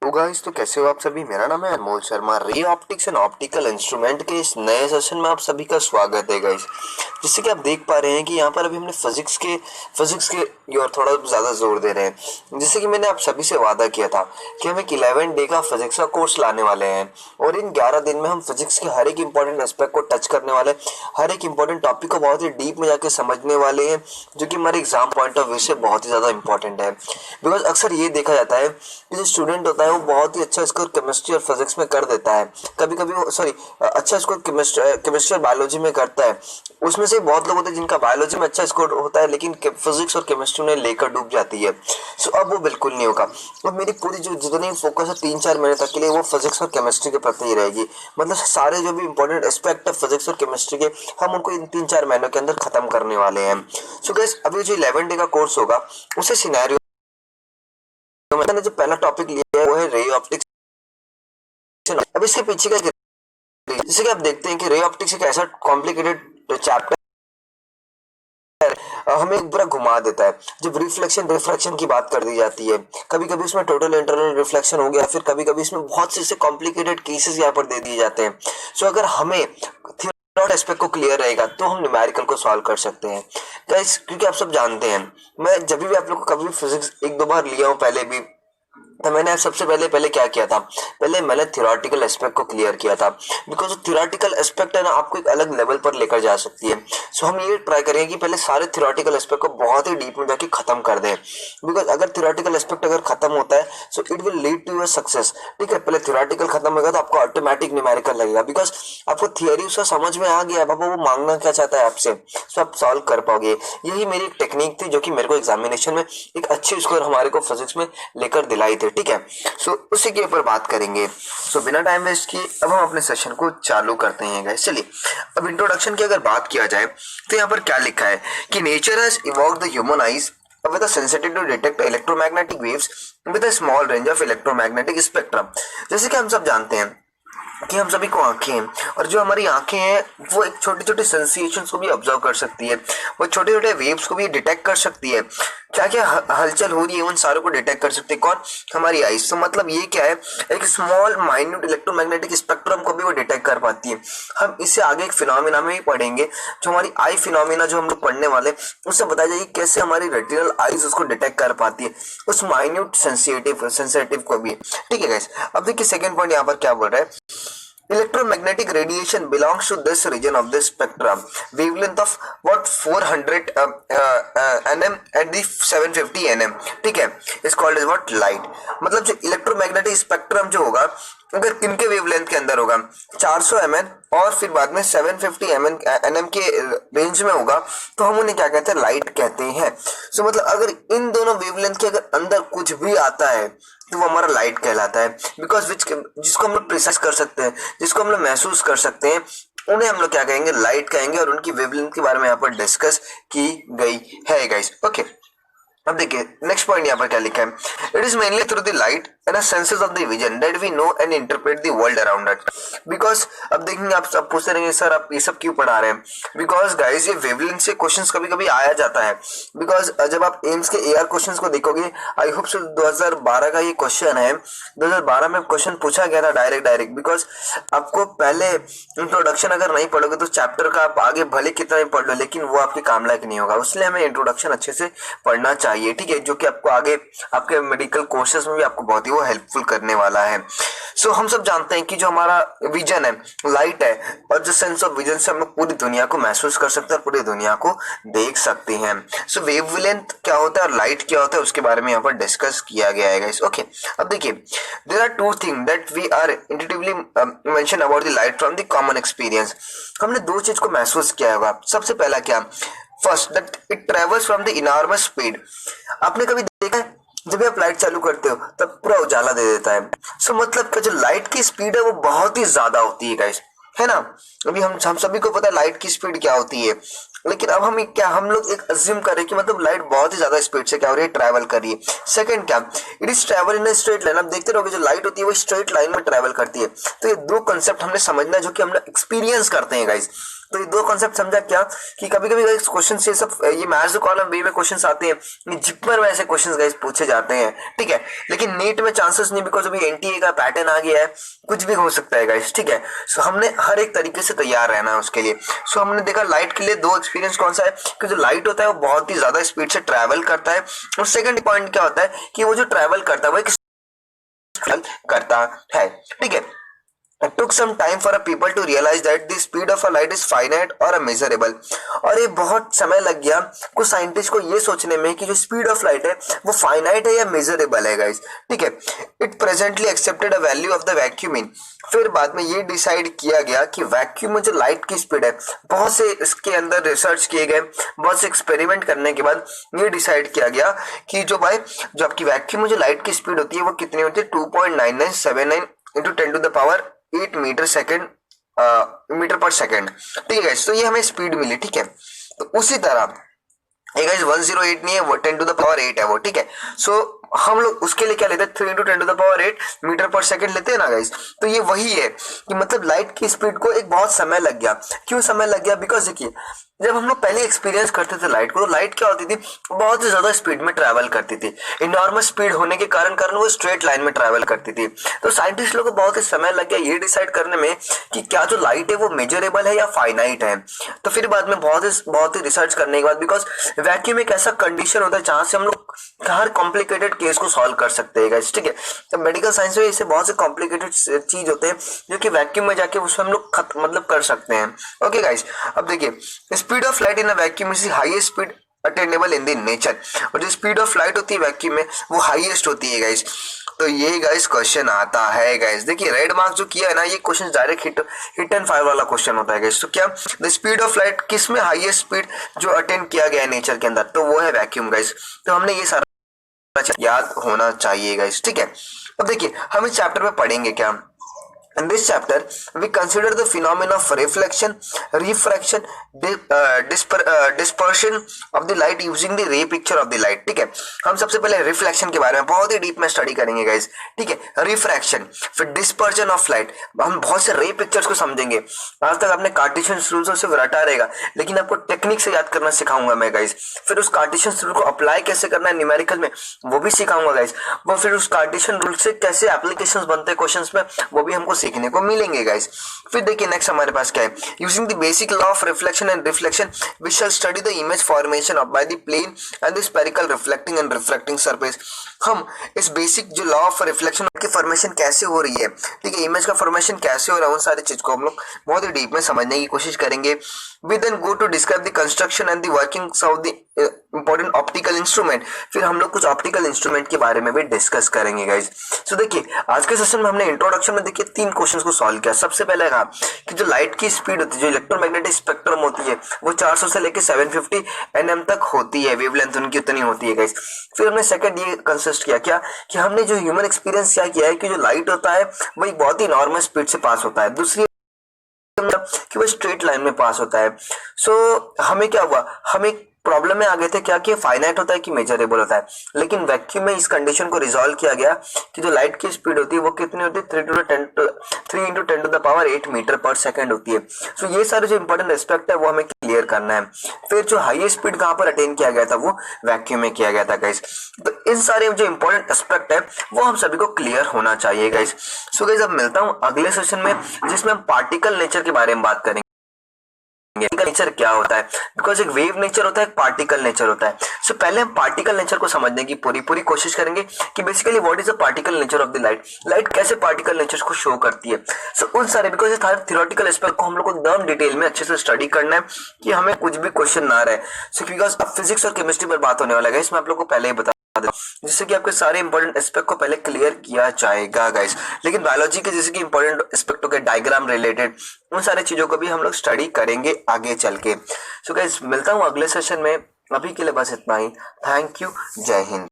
तो गाइस, तो कैसे हो आप सभी। मेरा नाम है अनमोल Sharma. Ray optics and optical instrument के इस नए सेशन में आप सभी का स्वागत है गाइस। जिससे कि आप देख पा रहे हैं कि यहाँ पर अभी हमने फिजिक्स के और थोड़ा ज़्यादा जोर दे रहे हैं। जैसे कि मैंने आप सभी से वादा किया था कि हम एक 11 डे का फिजिक्स का कोर्स लाने वाले हैं और इन 11 दिन में हम फिजिक्स के हर एक इंपॉर्टेंट एस्पेक्ट को टच करने वाले, हर एक इंपॉर्टेंट टॉपिक को बहुत ही डीप में जाके समझने वाले हैं, जो कि हमारे एग्जाम पॉइंट ऑफ व्यू से बहुत ही ज़्यादा इंपॉर्टेंट है। बिकॉज अक्सर ये देखा जाता है कि जो स्टूडेंट होता है वो बहुत ही अच्छा स्कोर केमिस्ट्री और फिजिक्स में कर देता है, कभी कभी वो अच्छा स्कोर केमिस्ट्री और बायोलॉजी में करता है। उसमें से बहुत लोग होते हैं जिनका बायोलॉजी में अच्छा स्कोर होता है लेकिन फिजिक्स और केमिस्ट्री में लेकर डूब जाती है। सो अब वो बिल्कुल नहीं होगा। अब मेरी पूरी जो जितनी फोकस है 3-4 महीने तक के लिए वो फिजिक्स और केमिस्ट्री के प्रति ही रहेगी। मतलब सारे जो भी इंपॉर्टेंट एस्पेक्ट है फिजिक्स और केमिस्ट्री के, हम उनको इन 3-4 महीनों के अंदर खत्म करने वाले हैं। सो गाइस, अभी जो 11 डे का कोर्स होगा उसे सिनेरियो मैंने जो पहला टॉपिक लिया है वो है रे ऑप्टिक्स। अब इसके पीछे का जैसे कि आप देखते हैं कि रे ऑप्टिक्स एक ऐसा कॉम्प्लिकेटेड चैप्टर हमें पूरा घुमा देता है। जब रिफ्लेक्शन की बात कर दी जाती है, कभी कभी उसमें टोटल इंटरनल रिफ्लेक्शन हो गया, फिर कभी कभी इसमें बहुत से कॉम्प्लिकेटेड केसेस यहाँ पर दे दिए जाते हैं। सो अगर हमें एस्पेक्ट को क्लियर रहेगा तो हम न्यूमेरिकल को सॉल्व कर सकते हैं गाइस। क्योंकि आप सब जानते हैं, मैं जब भी आप लोग को कभी फिजिक्स 1-2 बार लिया हूँ पहले भी, तो मैंने सबसे पहले क्या किया था, पहले मैंने थ्योरेटिकल एस्पेक्ट को क्लियर किया था। बिकॉज थ्योरेटिकल एस्पेक्ट है ना, आपको एक अलग लेवल पर लेकर जा सकती है। सो हम ये ट्राई करेंगे कि पहले सारे थ्योरेटिकल एस्पेक्ट को बहुत ही डीप में जाके खत्म कर दें। बिकॉज अगर थ्योरेटिकल एस्पेक्ट अगर खत्म होता है so it will lead to your success. ठीक है, पहले थ्योरेटिकल खत्म होगा तो आपको ऑटोमेटिक न्यूमेरिकल लगेगा। बिकॉज आपको थियरी उसका समझ में आ गया, बाबा वो मांगना क्या चाहता है आपसे, सो आप सॉल्व कर पाओगे। यही मेरी एक टेक्निक थी जो कि मेरे को एग्जामिनेशन में एक अच्छी स्कोर हमारे को फिजिक्स में लेकर दिलाई थी। ठीक है, सो उसी के ऊपर बात करेंगे। सो बिना टाइम वेस्ट किए अब हम अपने सेशन को चालू करते हैं गाइस। चलिए, अब इंट्रोडक्शन की अगर बात किया जाए तो यहाँ पर क्या लिखा है कि nature has evolved the human eyes with a sensitivity to detect electromagnetic waves with a small range of electromagnetic spectrum। जैसे कि हम सब जानते हैं कि हम सभी को आंखें हैं और जो हमारी आंखें हैं वो एक छोटे छोटे सेंसेशंस को भी ऑब्जर्व कर सकती है, वो छोटे छोटे वेव्स को भी डिटेक्ट कर सकती है। क्या क्या हलचल हो रही है उन सारों को डिटेक्ट कर सकती है कौन, हमारी आईज। तो मतलब ये क्या है, एक स्मॉल माइन्यूट इलेक्ट्रोमैग्नेटिक स्पेक्ट्रम को भी वो डिटेक्ट कर पाती है। हम इससे आगे एक फिनोमिना में भी पढ़ेंगे, जो हमारी आई फिनोमिना जो हम लोग पढ़ने वाले, उससे बताया जाएगी कैसे हमारी रेटिनल आईज उसको डिटेक्ट कर पाती है, उस माइन्यूट सेंसिटिव को भी। ठीक है गाइस, अब देखिए सेकंड पॉइंट यहाँ पर क्या बोल रहा है, electromagnetic radiation belongs to this region of the spectrum, wavelength of what 400 nm at the 750 nm। ठीक है, is called as what light। मतलब जो इलेक्ट्रोमैग्नेटिक स्पेक्ट्रम जो होगा अगर किनके वेवलेंथ के अंदर होगा 400 mm और फिर बाद में 750 nm के रेंज में होगा तो हम उन्हें क्या कहते हैं, लाइट कहते हैं। सो मतलब अगर इन दोनों वेवलेंथ के अगर अंदर कुछ भी आता है तो वो हमारा लाइट कहलाता है। बिकॉज जिसको हम लोग प्रिसाइज कर सकते हैं, जिसको हम लोग महसूस कर सकते हैं, उन्हें हम लोग क्या कहेंगे, लाइट कहेंगे। और उनकी वेवलेंथ के बारे में यहाँ पर डिस्कस की गई है गाइस। ओके, अब देखिए नेक्स्ट पॉइंट यहाँ पर क्या लिखा है, it is mainly through the light and senses of the vision that we know and interpret the world around us. Because अब देखेंगे आप सब पूछते रहेंगे सर आप ये सब क्यों पढ़ा रहे हैं। बिकॉज गाइस ये वेवलेंथ से क्वेश्चंस कभी कभी आया जाता है। बिकॉज जब आप एम्स के एआर क्वेश्चंस को देखोगे, आई होप सो 2012 का ये क्वेश्चन है, 2012 में क्वेश्चन पूछा गया था डायरेक्ट। बिकॉज आपको पहले इंट्रोडक्शन अगर नहीं पढ़ोगे तो चैप्टर का आप आगे भले कितना भी पढ़ लो लेकिन वो आपके काम लायक नहीं होगा। इसलिए हमें इंट्रोडक्शन अच्छे से पढ़ना चाहिए। ठीक है, जो कि आपको आगे आपके मेडिकल कोर्सेज में भी आपको बहुत ही वो हेल्पफुल करने वाला है। सो हम सब जानते हैं कि जो हमारा विजन है, लाइट है, और जो सेंस ऑफ विजन से हम लोग पूरी दुनिया को महसूस कर सकते हैं और पूरी दुनिया को देख सकते हैं। सो वेवलेंथ क्या होता है और लाइट क्या होता है उसके बारे में यहाँ पर डिस्कस किया गया है गाइस। ओके, अब देखिए there are two thing that we are intuitively mention about the light from the common experience. हमने दो चीज को महसूस किया होगा। सबसे पहला क्या, first that it travels from the enormous speed. आपने कभी देखा है जब आप लाइट चालू करते हो तब पूरा उजाला दे देता है। सो मतलब कि जो लाइट की स्पीड है वो बहुत ही ज्यादा होती है गाइस, है ना। अभी हम सभी को पता है लाइट की स्पीड क्या होती है, लेकिन अब हम लोग एक अज्यूम करें कि मतलब लाइट बहुत ही ज्यादा स्पीड से क्या हो रही है, ट्रैवल कर रही है। सेकंड क्या, it is travel in a straight line. आप देखते रहोगे जो लाइट होती है वो स्ट्रेट लाइन में ट्रैवल करती है। तो ये दो कंसेप्ट हमने समझना है जो कि हम लोग एक्सपीरियंस करते हैं गाइस। तो ये दो कॉन्सेप्ट समझा क्या कि कभी कभी क्वेश्चन से सब ये मैथ्स कॉलम बी में क्वेश्चन आते हैं, जिप्पर में ऐसे क्वेश्चन गाइस पूछे जाते हैं, ठीक है, लेकिन नीट में चांसेस नहीं, बिकॉज अभी एनटीए का पैटर्न आ गया है, कुछ भी हो सकता है गाइस, ठीक है। सो हमने हर एक तरीके से तैयार रहना है उसके लिए। सो हमने देखा लाइट के लिए दो एक्सपीरियंस कौन सा है कि जो लाइट होता है वो बहुत ही ज्यादा स्पीड से ट्रैवल करता है, और सेकंड पॉइंट क्या होता है कि वो जो ट्रैवल करता है वो एक करता है, ठीक है। It took some time for a people to realize that the speed of a light is finite or measurable। और ये बहुत समय लग गया कुछ साइंटिस्ट को ये सोचने में कि जो स्पीड ऑफ लाइट है वो फाइनाइट है या मेजरेबल है गाइस, ठीक है। It presently accepted a value of the vacuum in. फिर बाद में ये डिसाइड किया गया कि वैक्यूम में जो लाइट की स्पीड है, बहुत से इसके अंदर रिसर्च किए गए, बहुत से एक्सपेरिमेंट करने के बाद ये डिसाइड किया गया कि जो भाई जो आपकी वैक्यूम में जो लाइट की स्पीड होती है वो कितनी होती है 2.9979 into 10 to the power 8 metre per second, ठीक है गाइस। तो ये हमें स्पीड मिली, ठीक है। तो उसी तरह ये गाइस 108 नहीं है, वो 10 टू द पावर 8 है वो, ठीक है। सो हम लोग उसके लिए क्या लेते हैं 3 into 10 to the power 8 metre per second लेते हैं ना गाइस। तो ये वही है कि मतलब लाइट की स्पीड को एक बहुत समय लग गया। क्यों समय लग गया? बिकॉज देखिए जब हम लोग पहले एक्सपीरियंस करते थे लाइट को, तो लाइट क्या होती थी, बहुत ही ज्यादा स्पीड में ट्रैवल करती थी। इनॉर्मस स्पीड होने के कारण वो स्ट्रेट लाइन में ट्रैवल करती थी। तो साइंटिस्ट लोगों को बहुत ही समय लग गया ये डिसाइड करने में कि क्या जो लाइट है वो मेजरेबल है या फाइनाइट है। तो फिर बाद में बहुत ही रिसर्च करने के बाद, बिकॉज वैक्यूम एक ऐसा कंडीशन होता है जहां से हम लोग हर कॉम्प्लिकेटेड केस को सॉल्व कर सकते हैं गाइस, ठीक है। तो मेडिकल साइंस में ऐसे बहुत से कॉम्प्लिकेटेड चीज होते हैं जो कि वैक्यूम में जाके उसमें हम लोग मतलब कर सकते हैं। ओके गाइस, अब देखिए speed of light in a vacuum is highest speed attainable in the nature. और जो स्पीड ऑफ लाइट होती है वैक्यूम में वो हाईएस्ट होती है गाइस। तो ये गाइस क्वेश्चन आता है गाइस, देखिए रेड मार्क जो किया है ना, ये question direct hit and fire वाला क्वेश्चन होता है गाइस। तो क्या द स्पीड ऑफ लाइट किस में हाईएस्ट स्पीड जो अटेन किया गया है नेचर के अंदर, तो वो है वैक्यूम गाइस। तो हमने ये सारा याद होना चाहिए गाइस, ठीक है। अब देखिए हम इस चैप्टर में पढ़ेंगे क्या। In this chapter, we consider the phenomena of reflection, refraction, dispersion of the light using the ray picture of the light, ठीक है। हम सबसे पहले रिफ्लेक्शन के बारे में बहुत ही डीप में स्टडी करेंगे गाइस, ठीक है। रिफ्रैक्शन, फिर डिस्पर्जन ऑफ लाइट, हम बहुत से रे पिक्चर्स को समझेंगे। आज तक आपने कार्टेशियन रूल से सिर्फ रटा रहेगा, लेकिन आपको टेक्निक से याद करना सिखाऊंगा मैं गाइस। फिर उस कार्टेशियन रूल को अप्लाई कैसे करना है न्यूमेरिकल में, वो भी सिखाऊंगा गाइस। वो फिर उस कार्टेशियन रूल से कैसे एप्लीकेशंस बनते हैं क्वेश्चंस में, वो भी हमको सीखने को मिलेंगे गाइस। फिर देखिए नेक्स्ट हमारे पास क्या है, using the basic law of reflection and reflection we shall study the image formation of by the plane and the spherical reflecting and refracting surface. हम इस बेसिक जो लॉ ऑफ रिफ्लेक्शन की फॉर्मेशन कैसे हो रही है, ठीक है, इमेज का फॉर्मेशन कैसे हो रहा है, उन सारी चीज को हम लोग बहुत ही डीप में समझने की कोशिश करेंगे। We then go to describe the construction and the workings of the important optical instrument. फिर हम लोग कुछ ऑप्टिकल इंस्ट्रूमेंट के बारे में भी डिस्कस करेंगे गाइस। सो देखिए आज के सेशन में हमने इंट्रोडक्शन में देखिए 3 क्वेश्चंस को सॉल्व किया। सबसे पहले कहा कि जो लाइट की स्पीड होती है, जो इलेक्ट्रोमैग्नेटिक स्पेक्ट्रम होती है, वो 400 से लेकर 750 nm तक होती है, वेवलेंथ उनकी उतनी होती है गाइस। फिर हमने सेकंड ये कंसिस्ट किया क्या कि हमने जो ह्यूमन एक्सपीरियंस क्या किया है कि जो लाइट होता है वो एक बहुत ही नॉर्मल स्पीड से पास होता है, दूसरी कि वो स्ट्रेट लाइन में पास होता है। सो हमें क्या हुआ, हम एक प्रॉब्लम में आ गए थे क्या कि फाइनाइट होता है कि मेजरेबल होता है, लेकिन वैक्यूम में इस कंडीशन को रिजॉल्व किया गया कि जो लाइट की स्पीड होती है वो कितनी होती है 3 into 10 to the power 8 metre per second होती है। सो ये सारे जो इंपॉर्टेंट एस्पेक्ट है वो हमें क्लियर करना है। फिर जो हाईएस्ट स्पीड कहां पर अटेन किया गया था वो वैक्यूम में किया गया था गाइस। तो इन सारे जो इंपॉर्टेंट एस्पेक्ट है वो हम सभी को क्लियर होना चाहिए गाइस। सो गाइस अब मिलता हूं अगले सेशन में जिसमें हम पार्टिकल नेचर के बारे में बात करेंगे। नेचर क्या होता है, बिकॉज एक वेव नेचर होता है, एक पार्टिकल नेचर होता है। सो पहले हम पार्टिकल नेचर को समझने की पूरी कोशिश करेंगे कि basically what is the particle nature of the light, light कैसे पार्टिकल नेचर को शो करती है। सो उन सारे बिकॉज ये सारे थ्योरेटिकल एस्पेक्ट को हम लोग को एकदम डिटेल में अच्छे से स्टडी करना है कि हमें कुछ भी क्वेश्चन ना रहे। सो बिकॉज अब फिजिक्स और केमिस्ट्री पर बात होने वाला है, इसमें आप लोग को पहले ही बता जिससे कि आपके सारे इंपॉर्टेंट एस्पेक्ट को पहले क्लियर किया जाएगा गाइस। लेकिन बायोलॉजी के जैसे कि इंपॉर्टेंट एस्पेक्ट हो गए डायग्राम रिलेटेड, उन सारे चीजों को भी हम लोग स्टडी करेंगे आगे चल के। सो गाइस मिलता हूं अगले सेशन में, अभी के लिए बस इतना ही। थैंक यू, जय हिंद।